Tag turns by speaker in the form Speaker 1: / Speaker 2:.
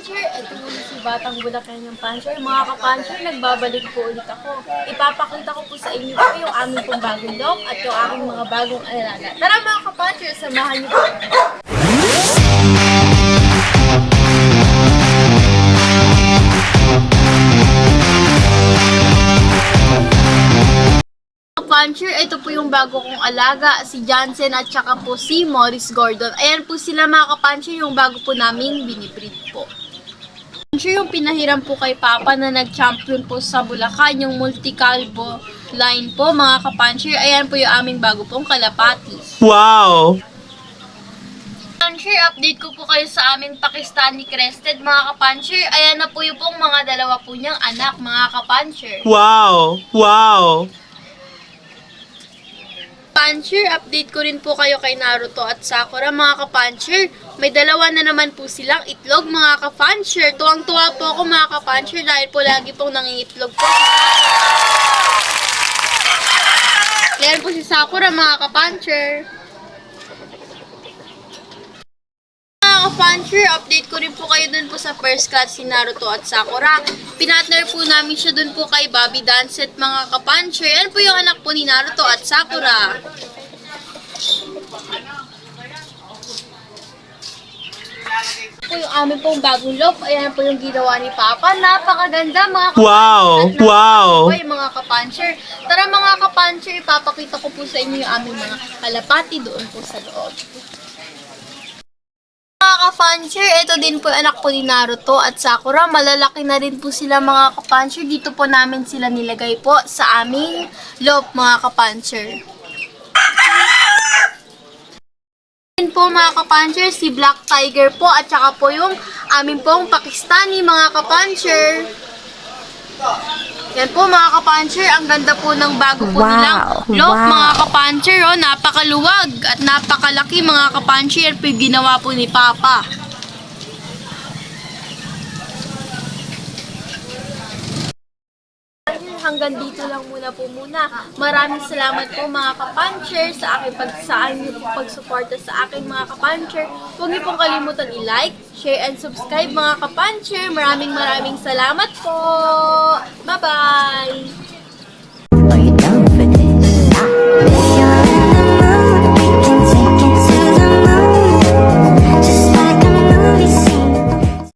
Speaker 1: kapancher, ito muna si Batang Bulacan ng Pancher. Mga kapancher, nagbabalik po ulit ako. Ipapakita ko po sa inyo po yung aming pong bagong look at yung aking mga bagong alaga. Tara mga kapancher, samahan niyo po. Puncher, ito po yung bago kong alaga, si Jansen at saka po si Morris Gordon. Ayan po sila mga kapuncher, yung bago po naming binibreed po. Puncher, yung pinahiram po kay Papa na nag-champion po sa Bulacan, yung multi-calvo line po mga kapuncher. Ayan po yung aming bago pong kalapati.
Speaker 2: Wow!
Speaker 1: Kapuncher, update ko po kayo sa aming Pakistani Crested mga kapuncher. Ayan na po yung pong mga dalawa po niyang anak mga kapuncher.
Speaker 2: Wow! Wow!
Speaker 1: Puncher, update ko rin po kayo kay Naruto at Sakura mga kapuncher. May dalawa na naman po silang itlog mga kapuncher. Tuwang-tuwa po ako mga kapuncher dahil po lagi pong nangingitlog po. Yan po si Sakura mga kapuncher. Mga kapuncher, update ko rin po kayo dun po sa first class si Naruto at Sakura. Pinatner po namin siya dun po kay Bobby Danset mga kapuncher. Yan po yung anak po ni Naruto at Sakura. Po yung amin pong bagong look. Ayan po yung ginawa ni Papa. Napakaganda mga kapuncher.
Speaker 2: Wow! Wow!
Speaker 1: Po yung mga kapuncher. Tara mga kapuncher, ipapakita ko po sa inyo yung aming mga kalapati doon po sa loob. Mga kapuncher, ito din po anak po ni Naruto at Sakura. Malalaki na rin po sila mga kapuncher. Dito po namin sila nilagay po sa aming loob mga kapuncher. Din po mga kapuncher, si Black Tiger po at saka po yung aming pong Pakistani mga kapuncher. Yan po mga kapuncher, ang ganda po ng bago po nilang look mga kapuncher. Oh, napakaluwag at napakalaki mga kapuncher. Yan po yung ginawa po ni Papa. Hanggang dito lang muna po muna. Maraming salamat po mga kapuncher sa aking pagsuporta sa aking mga kapuncher. Huwag niyo pong kalimutan i-like, share, and subscribe mga kapuncher. Maraming salamat po!